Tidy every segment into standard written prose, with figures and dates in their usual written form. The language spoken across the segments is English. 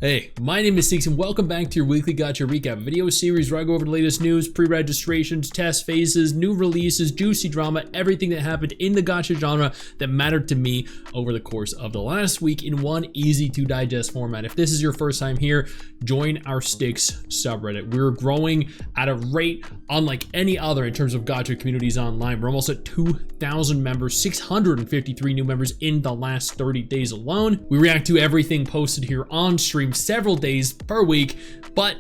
Hey, my name is Stix and welcome back to your weekly Gacha recap video series where I go over the latest news, pre-registrations, test phases, new releases, juicy drama, everything that happened in the Gacha genre that mattered to me over the course of the last week in one easy to digest format. If this is your first time here, join our Stix subreddit. We're growing at a rate unlike any other in terms of Gacha communities online. We're almost at 2,000 members, 653 new members in the last 30 days alone. We react to everything posted here on stream several days per week, but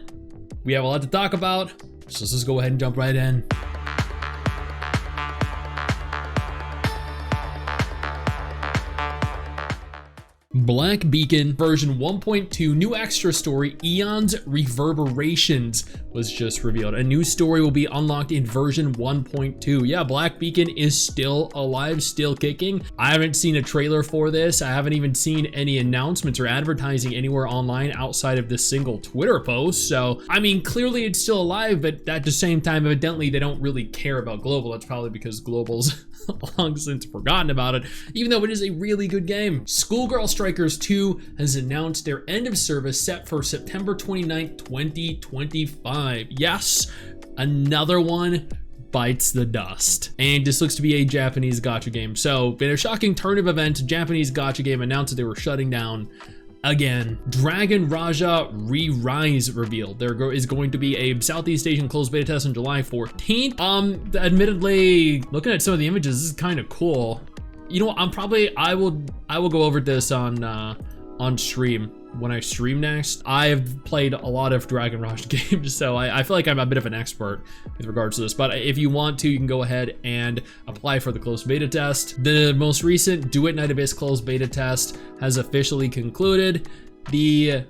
we have a lot to talk about, so let's just go ahead and jump right in. Black Beacon version 1.2 new extra story Eon's Reverberations was just revealed. A new story will be unlocked in version 1.2. Yeah, Black Beacon is still alive, still kicking. I haven't seen a trailer for this. I haven't even seen any announcements or advertising anywhere online outside of this single Twitter post. So, I mean, clearly it's still alive, but at the same time, evidently they don't really care about Global. That's probably because Global's long since forgotten about it, even though it is a really good game. Schoolgirl Strikers 2 has announced their end of service set for September 29th, 2025. Yes, another one bites the dust. And this looks to be a Japanese gacha game. So, in a shocking turn of events, a Japanese gacha game announced that they were shutting down again. Dragon Raja ReRise revealed. There is going to be a Southeast Asian closed beta test on July 14th. Admittedly, looking at some of the images, this is kind of cool. You know what? I will go over this on stream when I stream next. I've played a lot of Dragon Raja games, so I feel like I'm a bit of an expert with regards to this. But if you want to, you can go ahead and apply for the closed beta test. The most recent Duet Night Abyss closed beta test has officially concluded. The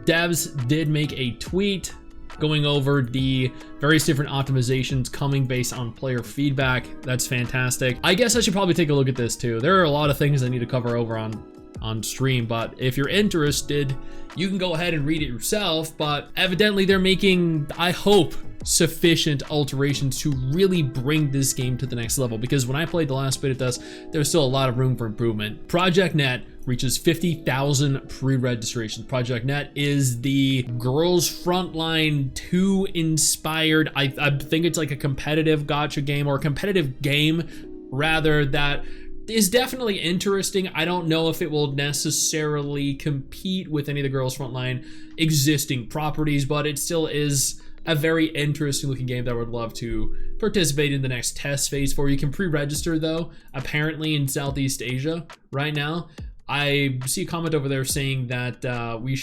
devs did make a tweet going over the various different optimizations coming based on player feedback. That's fantastic. I guess I should probably take a look at this too. There are a lot of things I need to cover over on stream, but if you're interested, you can go ahead and read it yourself. But evidently they're making, I hope, sufficient alterations to really bring this game to the next level, because when I played the last beta test, there's still a lot of room for improvement. Project Net reaches 50,000 pre-registrations. Project Net is the Girls Frontline 2 inspired, I think it's like a competitive gacha game, or a competitive game rather, that is definitely interesting. I don't know if it will necessarily compete with any of the Girls Frontline existing properties, but it still is a very interesting looking game that I would love to participate in the next test phase for. You can pre-register though, apparently in Southeast Asia right now. I see a comment over there saying that we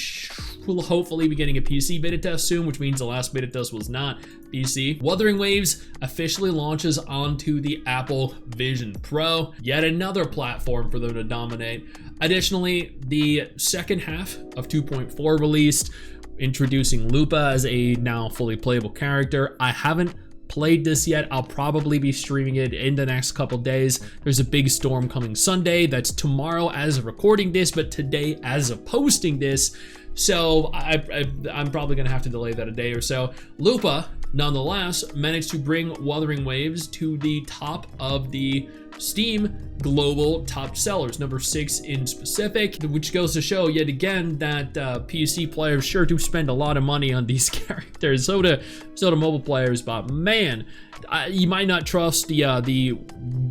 will hopefully be getting a PC beta test soon, which means the last beta test was not PC. Wuthering Waves officially launches onto the Apple Vision Pro, yet another platform for them to dominate. Additionally, the second half of 2.4 released, introducing Lupa as a now fully playable character. I haven't played this yet. I'll probably be streaming it in the next couple days. There's a big storm coming Sunday. That's tomorrow as of recording this, but today as of posting this. So I'm probably gonna have to delay that a day or so. Lupa, nonetheless, managed to bring Wuthering Waves to the top of the Steam global top sellers, number 6 in specific, which goes to show yet again that PC players sure do spend a lot of money on these characters. So do mobile players, but man, you might not trust the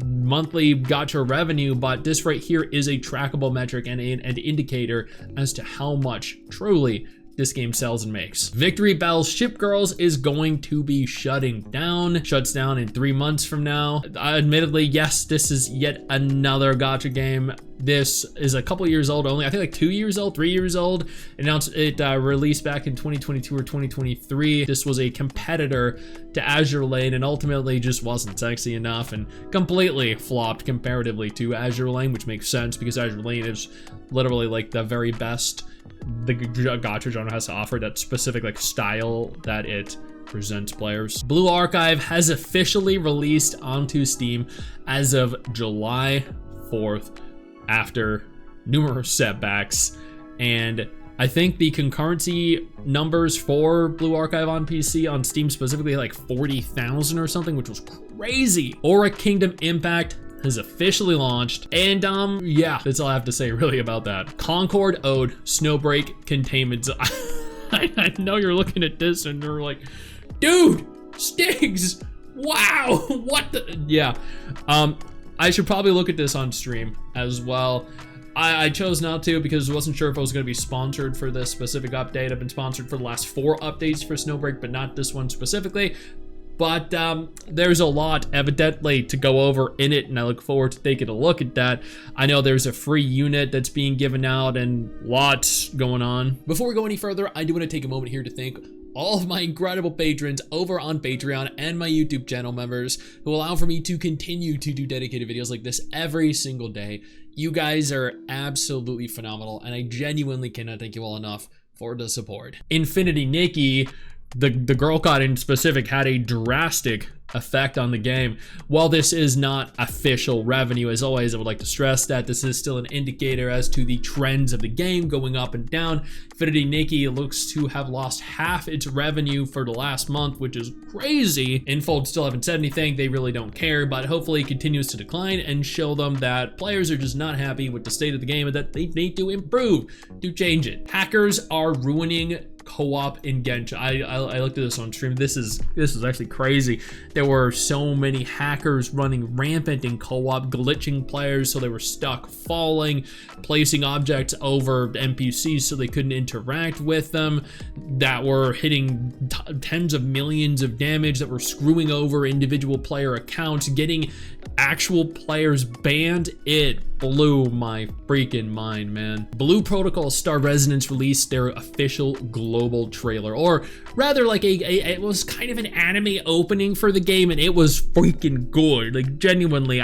monthly gacha revenue, but this right here is a trackable metric and an indicator as to how much truly this game sells and makes. Victory Bell's Shipgirls is going to be shuts down in 3 months from now. Admittedly, yes, this is yet another gacha game. This is a couple years old only. I think like 2 years old, 3 years old. It released back in 2022 or 2023. This was a competitor to Azure Lane and ultimately just wasn't sexy enough and completely flopped comparatively to Azure Lane, which makes sense because Azure Lane is literally like the very best the gacha genre has to offer, that specific like style that it presents players. Blue Archive has officially released onto Steam as of July 4th after numerous setbacks, and I think the concurrency numbers for Blue Archive on PC, on Steam specifically, like 40,000 or something, which was crazy. Aura Kingdom Impact has officially launched, and yeah, that's all I have to say really about that. Concord Ode Snowbreak Containment Zone. I know you're looking at this and you're like, dude, Stix, wow, what the, yeah. I should probably look at this on stream as well. I chose not to because I wasn't sure if I was going to be sponsored for this specific update. I've been sponsored for the last 4 updates for Snowbreak, but not this one specifically. But there's a lot evidently to go over in it, and I look forward to taking a look at that. I know there's a free unit that's being given out and lots going on. Before we go any further, I do want to take a moment here to thank all of my incredible patrons over on Patreon and my YouTube channel members who allow for me to continue to do dedicated videos like this every single day. You guys are absolutely phenomenal, and I genuinely cannot thank you all enough for the support. Infinity Nikki, the girl caught in specific, had a drastic effect on the game. While this is not official revenue, as always, I would like to stress that this is still an indicator as to the trends of the game going up and down. Infinity Nikki looks to have lost half its revenue for the last month, which is crazy. Endfield still haven't said anything. They really don't care, but hopefully it continues to decline and show them that players are just not happy with the state of the game and that they need to improve to change it. Hackers are ruining co-op in Genshin. I looked at this on stream. This is actually crazy. There were so many hackers running rampant in co-op, glitching players so they were stuck falling, placing objects over NPCs so they couldn't interact with them, that were hitting tens of millions of damage, that were screwing over individual player accounts, getting actual players banned. It blew my freaking mind, man. Blue Protocol Star Resonance released their official global trailer, or rather like it was kind of an anime opening for the game, and it was freaking good. Like genuinely,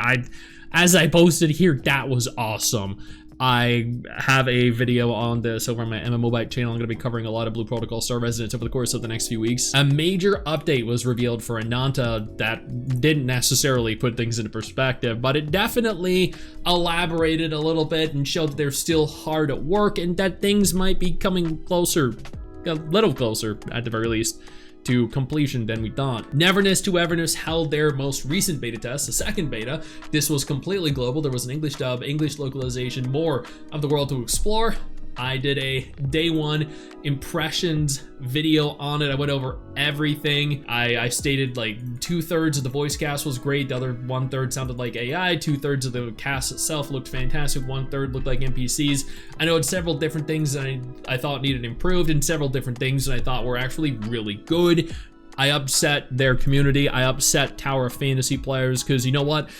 as I posted here, that was awesome. I have a video on this over on my MMO Byte channel. I'm going to be covering a lot of Blue Protocol Star Resonance over the course of the next few weeks. A major update was revealed for Ananta that didn't necessarily put things into perspective, but it definitely elaborated a little bit and showed that they're still hard at work and that things might be coming closer, a little closer at the very least, to completion than we thought. Neverness to Everness held their most recent beta test, the second beta. This was completely global. There was an English dub, English localization, more of the world to explore. I did a day 1 impressions video on it. I went over everything. I stated like 2/3 of the voice cast was great. The other 1/3 sounded like AI. 2/3 of the cast itself looked fantastic. 1/3 looked like NPCs. I know it's several different things that I thought needed improved, and several different things that I thought were actually really good. I upset their community. I upset Tower of Fantasy players because you know what?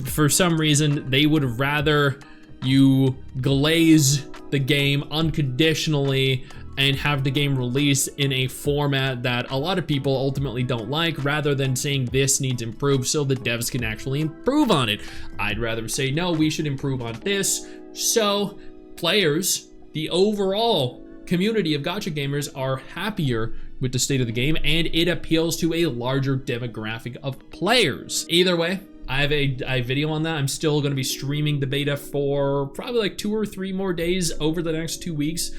For some reason, they would rather you glaze the game unconditionally and have the game released in a format that a lot of people ultimately don't like, rather than saying this needs improved so the devs can actually improve on it. I'd rather say, no, we should improve on this so players, the overall community of gacha gamers, are happier with the state of the game and it appeals to a larger demographic of players. Either way, I have a video on that. I'm still going to be streaming the beta for probably like 2 or 3 more days over the next 2 weeks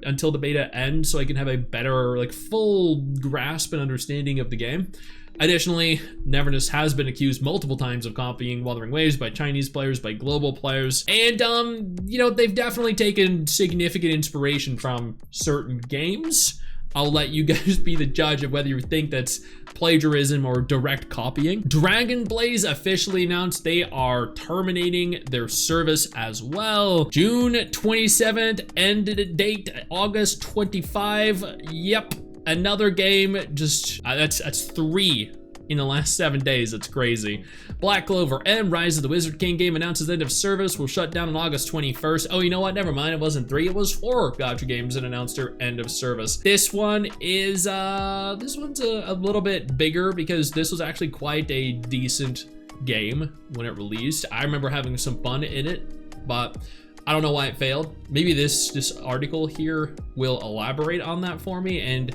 until the beta ends, so I can have a better, like, full grasp and understanding of the game. Additionally, Neverness has been accused multiple times of copying Wuthering Waves by Chinese players, by global players, and you know, they've definitely taken significant inspiration from certain games. I'll let you guys be the judge of whether you think that's plagiarism or direct copying. Dragon Blaze officially announced they are terminating their service as well. June 27th, end date August 25. Yep, another game. Just that's 3 in the last 7 days. That's crazy. Black Clover M, Rise of the Wizard King game announces end of service, will shut down on August 21st. Oh, you know what? Never mind. It wasn't 3. It was 4 gacha games that announced their end of service. This one is this one's a little bit bigger because this was actually quite a decent game when it released. I remember having some fun in it, but I don't know why it failed. Maybe this article here will elaborate on that for me, and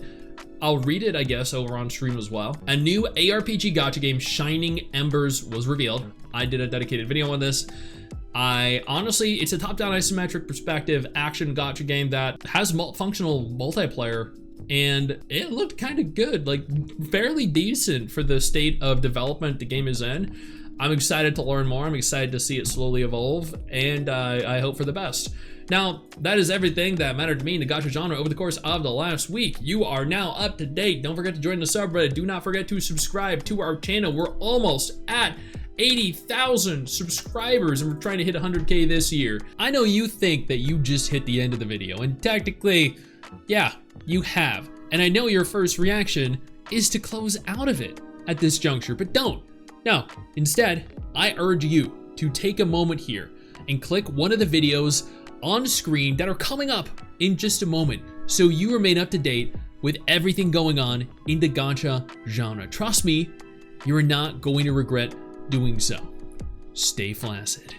I'll read it, I guess, over on stream as well. A new ARPG gacha game, Shining Embers, was revealed. I did a dedicated video on this. Honestly, it's a top-down isometric perspective action gacha game that has functional multiplayer, and it looked kind of good, like fairly decent for the state of development the game is in. I'm excited to learn more. I'm excited to see it slowly evolve, and I hope for the best. Now, that is everything that mattered to me in the gacha genre over the course of the last week. You are now up to date. Don't forget to join the subreddit. Do not forget to subscribe to our channel. We're almost at 80,000 subscribers, and we're trying to hit 100K this year. I know you think that you just hit the end of the video, and technically, yeah, you have. And I know your first reaction is to close out of it at this juncture, but don't. No, instead, I urge you to take a moment here and click one of the videos on screen that are coming up in just a moment, so you remain up to date with everything going on in the gacha genre. Trust me, you are not going to regret doing so. Stay flaccid.